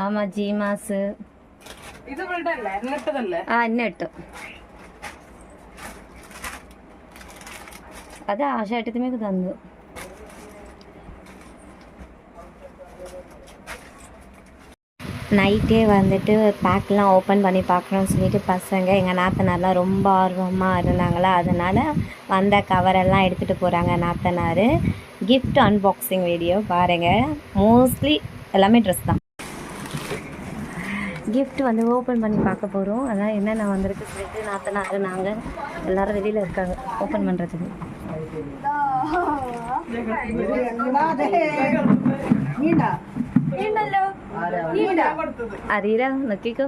ആമാ ജീമാസ് ആ എന്നെ ഇട്ടു അത് ആശാട്ടത്തിമേക്ക് തന്നു. நைட்டே வந்துட்டு பேக்லாம் ஓப்பன் பண்ணி பார்க்கணும்னு சொல்லிட்டு பசங்க எங்கள் நாத்தனார்லாம் ரொம்ப ஆர்வமாக இருந்தாங்களா, அதனால் வந்த கவரெல்லாம் எடுத்துகிட்டு போகிறாங்க நாத்தனார். கிஃப்ட் அன்பாக்சிங் வீடியோ பாருங்கள். மோஸ்ட்லி எல்லாமே ட்ரெஸ் தான். கிஃப்ட் வந்து ஓப்பன் பண்ணி பார்க்க போகிறோம். அதான் என்னென்ன வந்திருக்கு சொல்லிட்டு நாத்தனார் நாங்கள் எல்லோரும் வெளியில் இருக்காங்க ஓப்பன் பண்ணுறதுக்கு. അറിയില്ല നോക്കിക്കോ.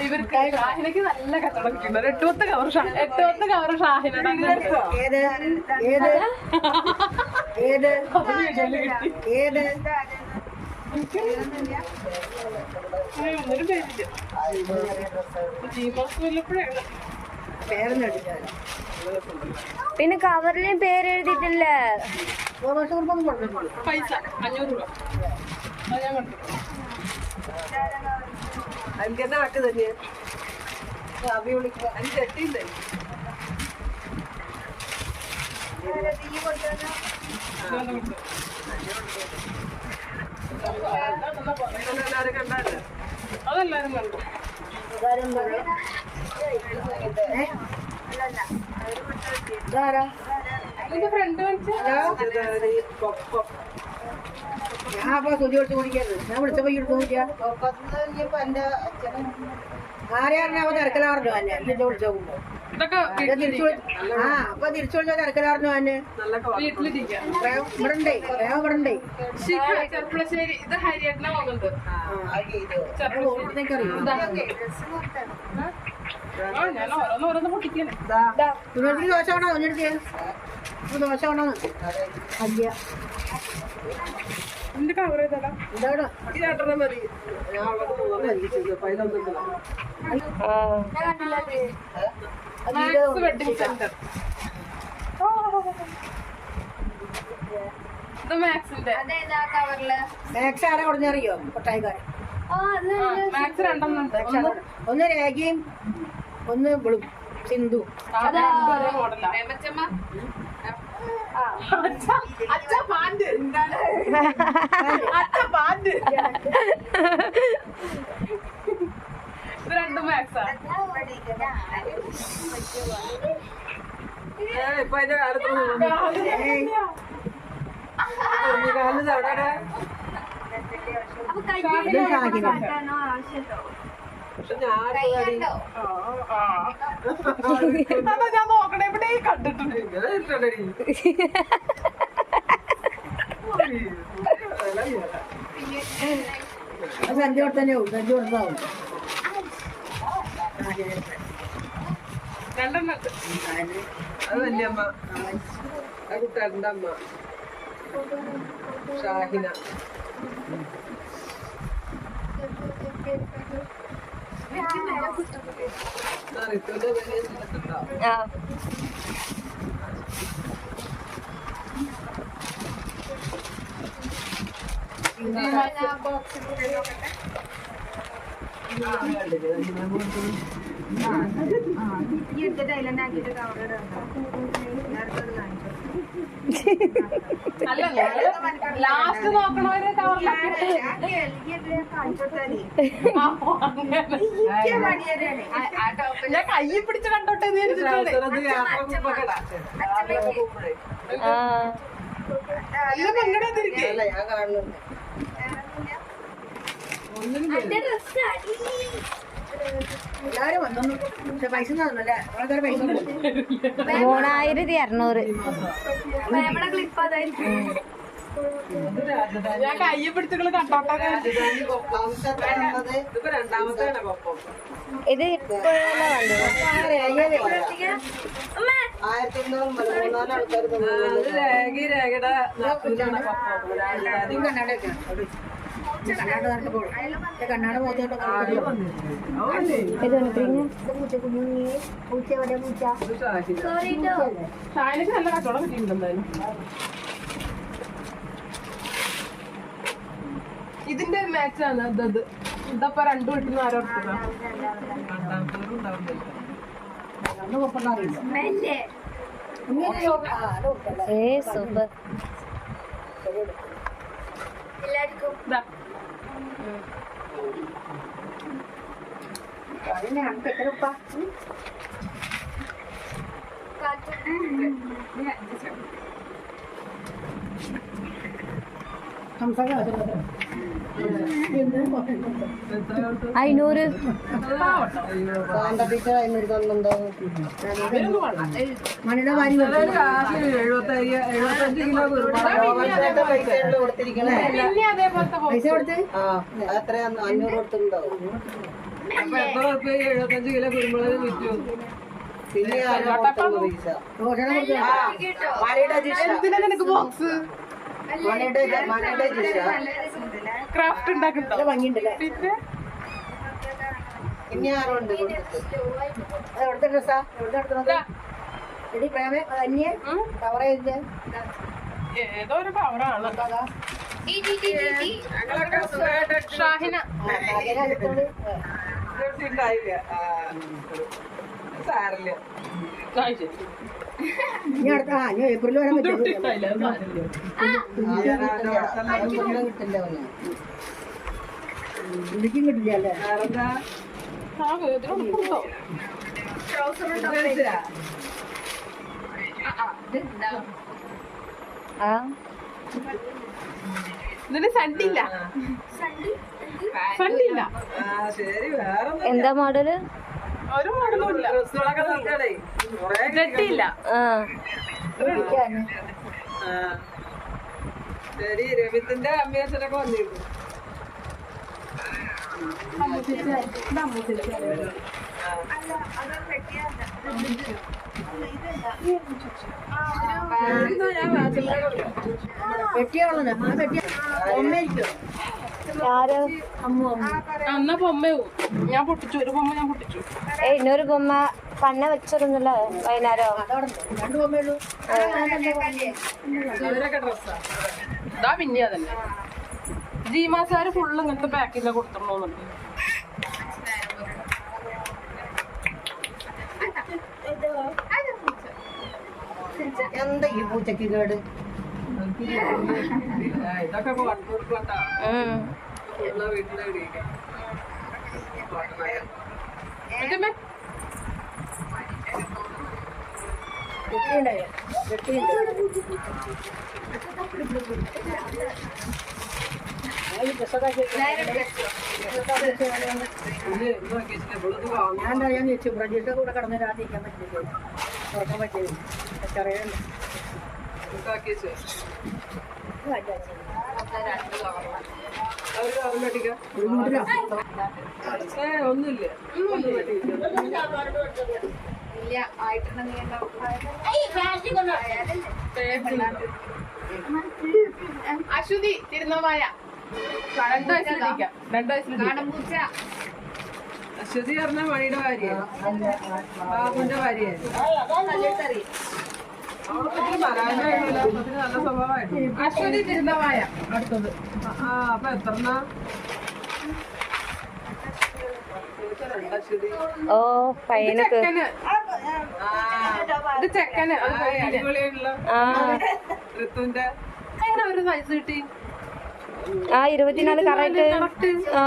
ഇവർക്ക് ഷാഹിനക്ക് നല്ല കച്ചവടം കിട്ടുന്നുണ്ട്. 8 കവർ ഷാഹിനയുടെ പിന്നെ കവറിലും പേരെഴുതിയിട്ടില്ല. പൈസ 500 രൂപ അതിന്റെ ആക്ക് തന്നെയാ ചട്ടിയുണ്ട്. എല്ലാരും കണ്ടല്ലേ, അതെല്ലാരും കണ്ടു. ഇതിന്റെ ഫ്രണ്ട് ഞാൻ അപ്പൊ സുതി വിളിച്ചു കുടിക്കരുത്. ഞാൻ വിളിച്ചപ്പോ എടുത്തു നോക്കിയാ ആരെയാറിനാ തിരക്കലാറിഞ്ഞു തന്നെ എന്നെ വിളിച്ചു നോക്കുമ്പോ അപ്പൊ തിരിച്ചു വിളിച്ചാൽ തിരക്കലാറിഞ്ഞു തന്നെ ഇവിടെ ഉണ്ടേ ഇവിടെ ഉണ്ടേ. ചെറുപ്പളശ്ശേരി ഇത് ഹരിയേട്ടനെ പോകുന്നുണ്ട്. ഞാൻ ഓരോന്ന് പൊട്ടിക്കണേ. ദോശ വേണോ ഒന്നെടുത്തേ ദോശ വേണോ അല്ല എന്റെ കവർ ചെയ്താലോ ഇതാണോ ഈ ചേട്ടനെ മതി. വെഡിങ് സെന്റർ ഇത് മാക്സിന്റെ മാക്സ് ആരാ കൊടുന്നറിയോ കൊട്ടായിക്കാരൻ. മാക്സ് 2 ഉണ്ട്. ഒന്ന് രേഖയും ഒന്ന് വെളും സിന്ധു. രണ്ടും മാക്സാ. ഇപ്പൊ അതിന്റെ കാലത്ത് ഞാൻ നോക്കണേ ഇവിടെ കണ്ടിട്ടുണ്ട്. സഞ്ചി കൊടുത്തന്നെ സഞ്ചി കൊടുത്താവും. അത് വല്യമ്മ, ആ കുട്ടാറിന്റെ അമ്മ ഷാഹിന. ലാസ്റ്റ് നോക്കണവരെ ഞാൻ കയ്യിൽ പിടിച്ച് കണ്ടോട്ടെ. ഞാൻ കാണുന്നുണ്ട്. എല്ലാരും വന്നു. പൈസ തന്നല്ലേ വളരെ പൈസ 3200. ഞാൻ കയ്യെ പിടിച്ചുകള് കണ്ടോട്ടെ. ഇതിപ്പോ രണ്ടാമത്തെ കൊപ്പം. ഇത് ഇപ്പോഴല്ല വന്നത്. 1234 ആൾക്കാർ അത് രേഖയുടെ നാത്തൂനാണ് കൊപ്പം. കണ്ണാട പോത്തോട്ട് ഇത് വന്നിട്ടിങ്ങനെ ഷാനിക്ക് നല്ല കച്ചവടം കിട്ടിയിട്ടുണ്ട് എന്തായാലും. ഇതിന്റെ മാച്ച് ആണ് ഇത്. ഇതപ്പോ രണ്ടു വീട്ടിൽ നിന്ന് ആരോ എടുത്തതാ. സൂപ്പർ. ഇതാ. അഞ്ഞൂറ്. മണിയുടെ വാരി പിന്നെ അതേപോലത്തെ പൈസ കൊടുത്ത് എത്രയാ 500 കൊടുത്തിട്ടുണ്ടാവും. അപ്പൊ എത്ര റുപ്യ 75 കിലോ കുരുമുളക് വിറ്റു. പിന്നെ എന്തിനാ നിനക്ക് ബോക്സ്? ക്രാഫ്റ്റ് ഉണ്ടാക്കണ്ടോ? ഭംഗിയുണ്ടല്ലേ? പിന്നെ ഇനി ആരുണ്ട് എവിടുത്തെ ഡ്രസ്സാ? എവിടുത്തെ എടുക്കുന്നത്? എടി പ്രേമ അന്യ കവർ ചെയ്ത് ഏതോ ഒരു പവറാണ്. ഷാഹിന സാരില്ല. ഇനി അടുത്ത ഇനി ഏപ്രിൽ വരാൻ പറ്റും. കിട്ടില്ല എനിക്കും കിട്ടില്ല അല്ലേ? ആ ഇതിന് സണ്ടില്ല. സണ്ടില്ല. എന്താ മോഡല്? ഒരു മോഡലും ഇല്ല. ഗട്ടിയില്ല. ആ ശരി. രവിത്തിന്റെ അമ്മയച്ഛനൊക്കെ വന്നിരുന്നു. വെട്ടിയാളെ ആ വെട്ടിയ ഒന്നായിരിക്കും. ആര്? അന്ന പൊമ്മയോ ഞാൻ പൊട്ടിച്ചു. ഒരു പൊമ്മ ഞാൻ പൊട്ടിച്ചു. ഇന്നൊരു ബൊമ്മ പന്ന വെച്ചിരുന്നല്ലോ വൈകുന്നേരം. രണ്ടു ബൊമ്മയുള്ളൂ. ഇവരൊക്കെ ഡ്രസ്സാ. ഇതാ പിന്നെ അതന്നെ ജീമാസാര് ഫുള്ള് ഇങ്ങനത്തെ പാക്കില്ല കൊടുത്തിടണമെന്നുണ്ട്. എന്താ ഈ പൂച്ചക്ക് കേട്? ഇതൊക്കെ കൊടുക്കട്ടാ. വീട്ടിലെ വെട്ടിയുണ്ടായോ? വെട്ടിയുണ്ട്. ഞാൻ അറിയാന്ന് ചോദിച്ചു. ബ്രജിലിന്റെ കൂടെ കടന്ന് രാതിരിക്കാൻ പറ്റില്ല. തുറക്കാൻ പറ്റില്ല. അറിയാണ്ട് ഒന്നുമില്ല. അശ്വതി തിരുനവായ 2 വയസ്സിലിരിക്കാം. 2 വയസ്സിലിരിക്കാം. അശ്വതി പറഞ്ഞ മണിയുടെ ഭാര്യ, ബാബുന്റെ ഭാര്യയായിരുന്നു. നല്ല സ്വഭാവമായിരുന്നു. അശ്വതി തിരുനവായ അടുത്തത്. അപ്പൊ എത്രണ്ണ? ഓ പയ്യനക്ക്. ഇത് ചെക്കന് അടിപൊളിയായിട്ടുള്ള ഋത്തുവിന്റെ. എങ്ങനെ ഒരു സൈസ് കിട്ടി? ആ 24 കറക്റ്റ്. ആ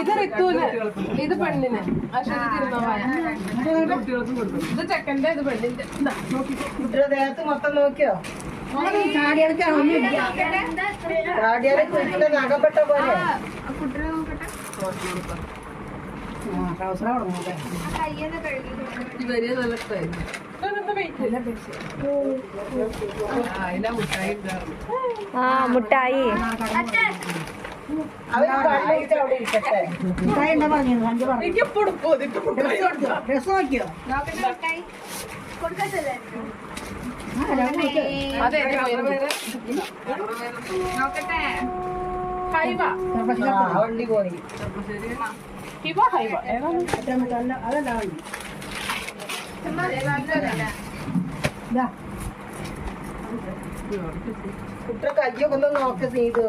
ഇത് ഋത്തുവിന്, ഇത് പെണ്ണിന്. അശ്വതി തിരുനവായ. ഇത് ചെക്കന്റെ, ഇത് പെണ്ണിന്റെ. കുട്ടിയുടെ ദേഹത്ത് മൊത്തം നോക്കിയോ? ചാടിയാൾക്കാണ് ഒന്നുമില്ല. ചാടിയാലെ കുട്ടിയുടെ നഖപ്പെട്ട പോലെ. ട്രൗസറാ കൊടുക്കുന്നത് വലിയ നല്ല ഇഷ്ടമായിരുന്നു. അതിലാ മുട്ടായി ഉണ്ടായിരുന്നു. ആ മുട്ടായി മിഠായി എന്താ പറഞ്ഞു അഞ്ച് പറഞ്ഞു എനിക്ക് എപ്പോ ഉടുപ്പോ ഇതിപ്പോ മുട്ടായി കൊടുത്തോ? ഡ്രസ് നോക്കിയോ അതെ എന്റെ പേര് ഹൈവ. വണ്ടി പോയി ഹിവ ഹൈവ ഏതാണ്? അതല്ല വണ്ടി ഇതാ കുട്ടിയുടെ കയ്യൊക്കെ ഒന്ന് നോക്കി ചെയ്തു.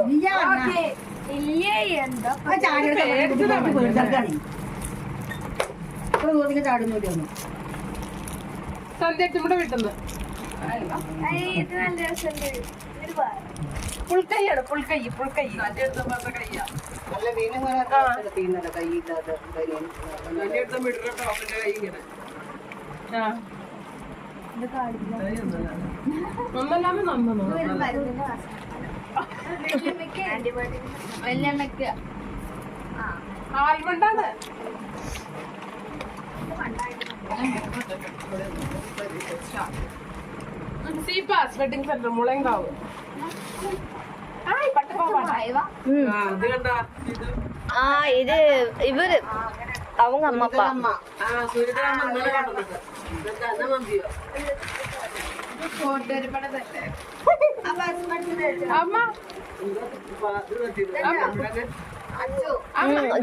ചാടുന്നൂടി വന്നു സന്ധ്യയുടെ വീട്ടിന്ന് പുൾക്കൈയാണ് പുൾക്കൈ പുൾക്കൈ നല്ല വീണ കൈയില്ലാതെ ഒന്നല്ലാമേ നന്നോ ആൽമണ്ടാണ്. സീപാസ് വെഡിങ് സെന്റർ മുളങ്കാവ്. ആ ഇത് ഇവര് அவங்க அம்மா அப்பா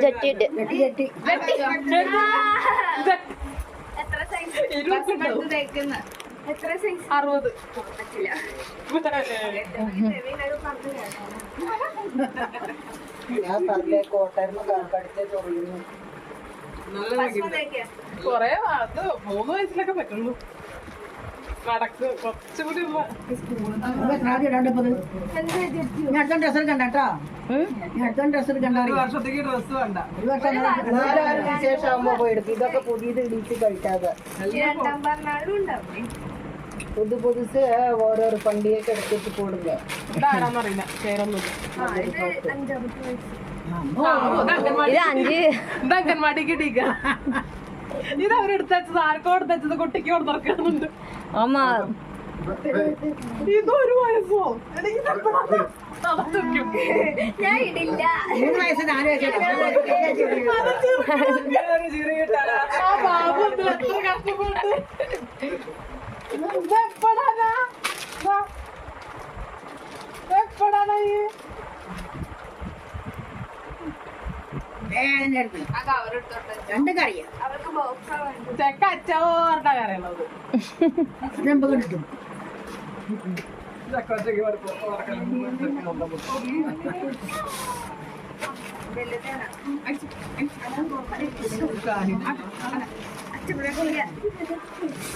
ജട്ടിയിട്ട് ഞാൻ പറഞ്ഞ കോട്ടായിരുന്നു പഠിച്ചേ തുടങ്ങുന്നു കൊറേ അത് 3 വയസ്സിലൊക്കെ പറ്റുള്ളൂ. നടക്ക് കുറച്ചുകൂടി അടുത്ത ഡ്രസ് എടുക്കണ്ടോ അടുത്ത ഡ്രസ് എടുക്കണ്ട ഒരു വർഷത്തേക്ക് ഡ്രസ് വേണ്ട. ഒരു വർഷം വിശേഷം ആകുമ്പോ പോയി എടുക്കും ഇതൊക്കെ പുതിയത് ഇടിച്ച് കഴിക്കാതെ പുതുസ് ഓരോരോ പണ്ടിയൊക്കെ എടുത്തിട്ട് പോടുക ഇതാരാന്നറിയില്ല പേരൊന്നുമില്ല. ഇത് 5 ഇത് അംഗൻവാടിക്ക് ഇടിക്ക. ഇത് അവരെടുത്തത് ആർക്കോ എടുത്തത് കുട്ടിക്ക് കൊടുത്തിറക്കുന്നുണ്ട്. ஆமா ഇതൊരു വയസ്സോ ഞാൻ ഇടില്ല 3 വയസ്സ് 4 വയസ്സ് ആ ബാബു എത്ര കഷ്ടപ്പെട്ട് എപ്പോഴാണ് ഈ രണ്ട് കറിയാ ചെക്ക അച്ചോറിന്റെ കറിയുള്ളത്. ചെമ്പ് കിട്ടും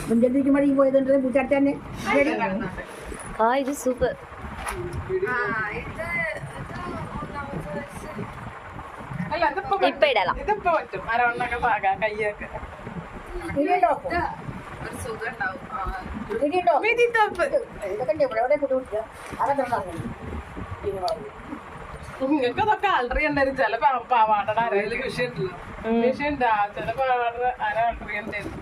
മുഞ്ചത്തേക്ക് മടി പോയതുകൊണ്ട് പൂച്ചാട്ട തന്നെ ആ ഇത് സൂപ്പർ അല്ല ഇതിപ്പോ ഇപ്പൊ ഇടலாம் ഇതിപ്പോ പറ്റും. അരവണ്ണൊക്കെ പാകാം കയ്യൊക്കെ. നിങ്ങൾക്ക് അതൊക്കെ ആൾട്ടർ ചെയ്യണ്ടായിരുന്നു. ചില പാവാടയുടെ അരയില് വിഷയമുണ്ട്. ചില പാവാട അര ആൾട്ടർ ചെയ്യണ്ടായിരുന്നു.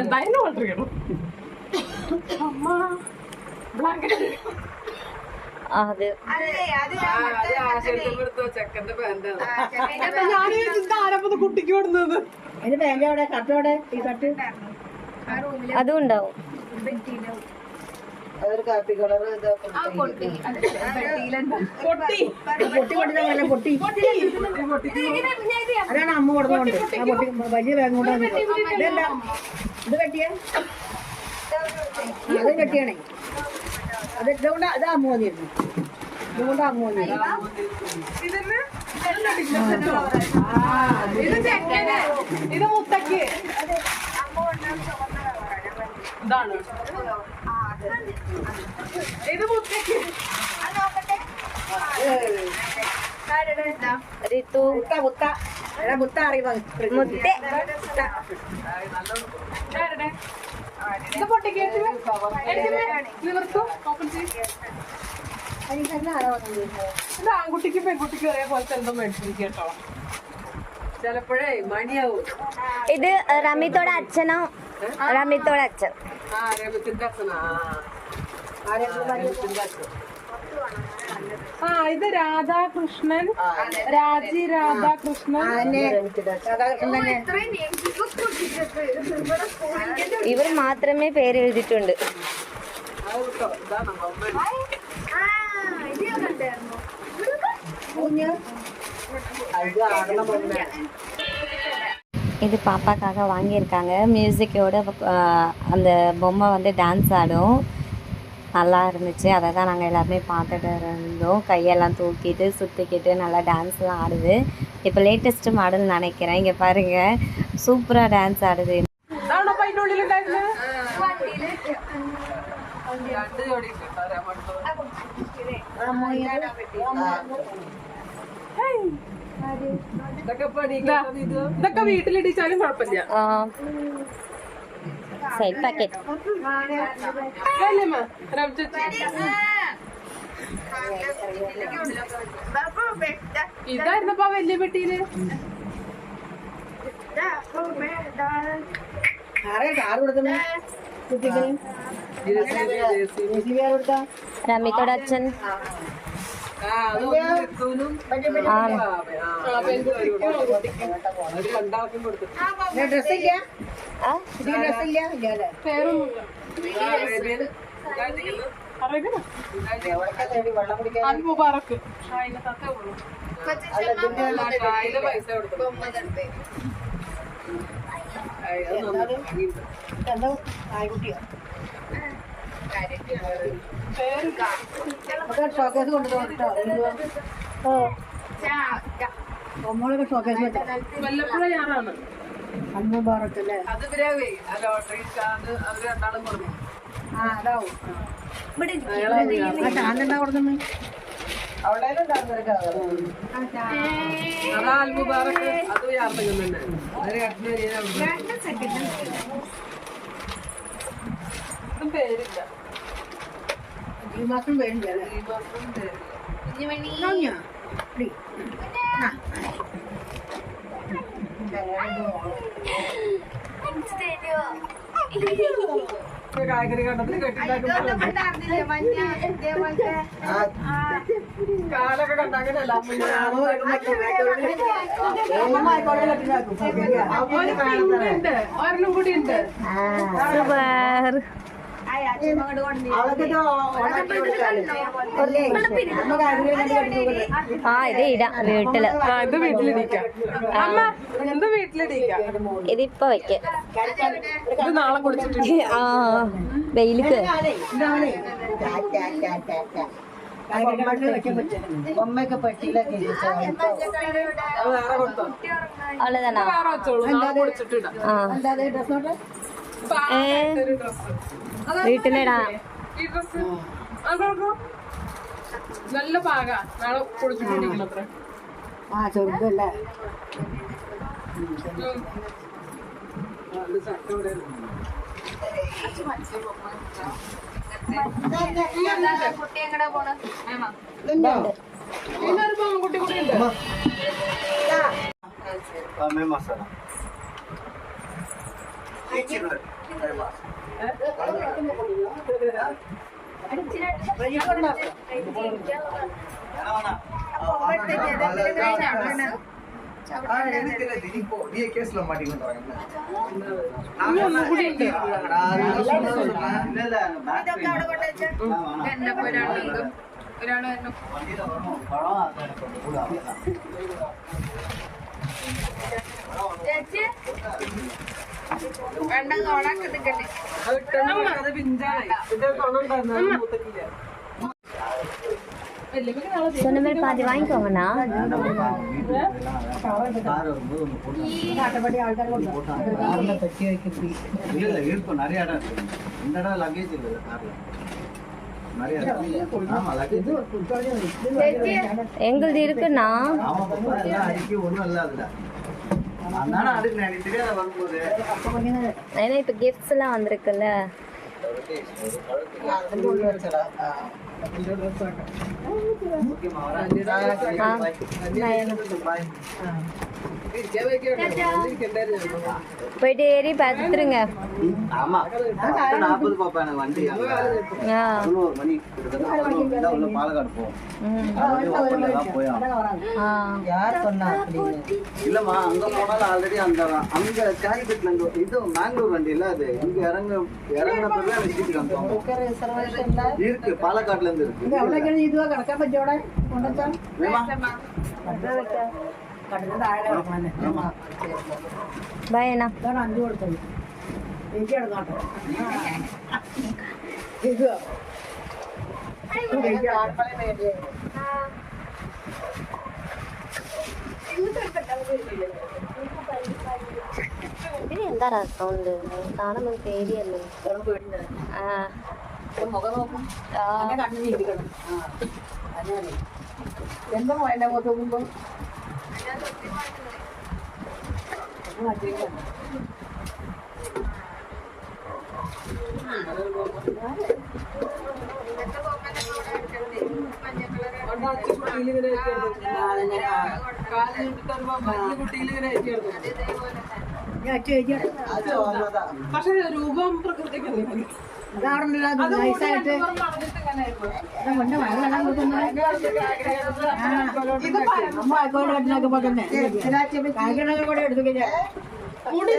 എന്തായാലും ആൾട്ടർ ചെയ്യണം. അമ്മ ബ്ലാങ്കറ്റ് അത് ആരപ്പത് കുട്ടിക്ക് കൊടുത്തത്. അതിന് പാൻറ്റോടെ ഷർട്ടോടെ ടീഷർട്ട് അതും ഉണ്ടാവും അതൊരു കാപ്പി കളർ പൊട്ടി പൊട്ടി കൊണ്ടില്ല പൊട്ടി അതാണ് അമ്മ കൊടുത്തോണ്ട് ആ പൊട്ടി വലിയ ബാഗ് കൊണ്ടാണ് ഇതെന്താ ഇത് കെട്ടിയ അത് കെട്ടിയാണേ അത് ഇതുകൊണ്ട് അത് അമ്മ മതിയായിരുന്നു ഇതുകൊണ്ട് അമ്മ മതിയായിരുന്നു ഇത് ചെക്കന് ഇത് മുത്തക്ക് ഇതാണ് ഇത് മുത്തക്ക് ഋതു മുത്ത മുത്ത എടാ മുത്ത അറിയുമോ മുത്തേ ഇത് പൊട്ടിക്ക് നിർത്തു ഓപ്പൺ ചെയ്ത്. ഇത് ആൺകുട്ടിക്ക് പെൺകുട്ടിക്ക് ഒരേപോലത്തെ എന്തോ മേടിച്ചിരിക്കും കേട്ടോ. ചിലപ്പോഴേ മണിയാവും. ഇത് റമിത്തോടെ അച്ഛനോ? റമിത്തോടെ അച്ഛൻ. ആ രമത്തിന്റെ അച്ഛനാ. രമത്തിന്റെ അച്ഛൻ. ആ ഇത് രാധാകൃഷ്ണൻ, രാജി രാധാകൃഷ്ണൻ. ഇവർ മാത്രമേ പേര് എഴുതിയിട്ടുണ്ട്. இது பாப்பாக்காக வாங்கியிருக்காங்க. மியூசிக்கோட அந்த பொம்மை வந்து டான்ஸ் ஆடும். நல்லா இருந்துச்சு. அதை தான் நாங்கள் எல்லாருமே பார்த்துட்டு இருந்தோம். கையெல்லாம் தூக்கிட்டு சுற்றிக்கிட்டு நல்லா டான்ஸ்லாம் ஆடுது. இப்போ லேட்டஸ்ட்டு மாடல் நினைக்கிறேன். இங்கே பாருங்கள், சூப்பராக டான்ஸ் ஆடுது. ഇതൊക്കെ വീട്ടിലിടിച്ചാലും കുഴപ്പമില്ല. Side packet. ഇതായിരുന്നപ്പോ വലിയ പെട്ടിയില്. റമിത്തോടെ അച്ഛൻ. ഡ്രസ്സില്ല മുബാറക്ക് എന്താ ആയിക്കുട്ടിയോ ഷോക്കേസ് കൊണ്ടുപോകട്ടോ. ഒന്നോളൊക്കെ ഷോക്കേസ് വെച്ചോ. വല്ലപ്പുഴ ഞാറാണ് അന്ന് പാറക്കല്ലേ. അത് ഗ്രേവേ ലോട്ടറി അത് രണ്ടാളും പറഞ്ഞു. ആ അതാവും. ചാന്തെന്താ കൊടുക്കുന്നു? അതാ അൽ മുബാറക്ക്. അത് യാർത്തകം തന്നെ. പേരില്ല. ഈ മാസം പേരില്ല. ഈ മാസം പേരില്ല. കായ്കറി കണ്ടത്തിൽ കെട്ടിണ്ടാക്കുമ്പോ കാലൊക്കെ കണ്ടാങ്ങനല്ല. ഒരെണ്ണം കൂടി ഉണ്ട്. ആ ഇത് ഇടാം വീട്ടില്. ഇത് വീട്ടിലിടിക്കാം. അമ്മ ഇത് വീട്ടിലിടിക്കാം. ഇതിപ്പോ വെക്ക. ഇത് നാളെ കുടിച്ചിട്ട് ആ വെയിലിക്ക്. ബൊമ്മയൊക്കെ പെട്ടിയിലൊക്കെ വേറെ കൊടുത്തോ? അவ்வளவுதானா? വേറെ വെച്ചോളൂ. നാളെ കുടിച്ചിട്ടിടാം. വീട്ടിലിടാ. ഈ ഡ്രസ് നല്ല പാക. നാളെ കുടിച്ചിട്ടിരിക്കണം അത്ര. ആ ചെറുതല്ലേ. ഇന്നൊരു പെൺകുട്ടി കൂടി ഉണ്ട്. മസാല கேஸ்ல மாட்டிக்கிட்டாங்க. சொன்ன மாதிரி பாதி வாங்கிக்கோங்கண்ணா. இருக்கும் நிறைய இடம் இருக்கு. இந்த இடம் லக்கேஜ் இல்லை கார்ல. நிறைய ஆமா லக்கேஜ் எங்களுது இருக்குண்ணா. ஆமா பாப்பா எல்லாம் அடிக்கி ஒண்ணும் இல்ல அதுல. அதனால அதுக்கு நான் தெரியாத வரும்போது ஏன்னா இப்ப கிஃப்ட்ஸ் எல்லாம் வந்திருக்குல்ல. ഇരിക്കാൻ വയ്ക്കണ്ടായിരുന്നു. போயிட்டு ஏறி பார்த்துருங்க. ஆமா 40 பாப்பான வண்டி ஒரு மணி கிட்டத்தட்ட உள்ள பாலக்காடு போவோம். போய் யார் சொன்னா இல்லம்மா அங்க போனாலும் ஆல்ரெடி அங்க காய்பெட்ல இது மேங்களூர் வண்டி இல்ல அது இங்க இறங்கின பிறகு அந்த சீட்டு காமிப்பாங்க. இருக்கு பாலக்காட்டுல இருந்து இருக்கு. എവിടെയൊക്കെയാണ് ഇതുവാ കിടക്കാൻ പറ്റോടെ കൊണ്ടുവച്ചാൽ കടന്ന് താഴെ കിടക്കണം. பாய் அண்ணா. ഇതാണ് 5 കൊടുത്തത്. എനിക്ക് കിടന്നോട്ടെ. ഇതുവാ ഇത് എന്താ സൗണ്ട് കാണുമ്പോൾ പേടിയല്ലേ? ആ മുഖം നോക്കും കണ്ണു ജീവിക്കണം. എന്താ എന്റെ മുഖത്ത് നോക്കുമ്പോ പക്ഷെ രൂപം പ്രകൃതിക്ക് നൈസായിട്ട് അമ്മ ആക്കോട് കട്ടിലാക്കുമ്പോ തന്നെ കായ്ക്കണൊക്കെ കൂടെ എടുത്തു. മുടി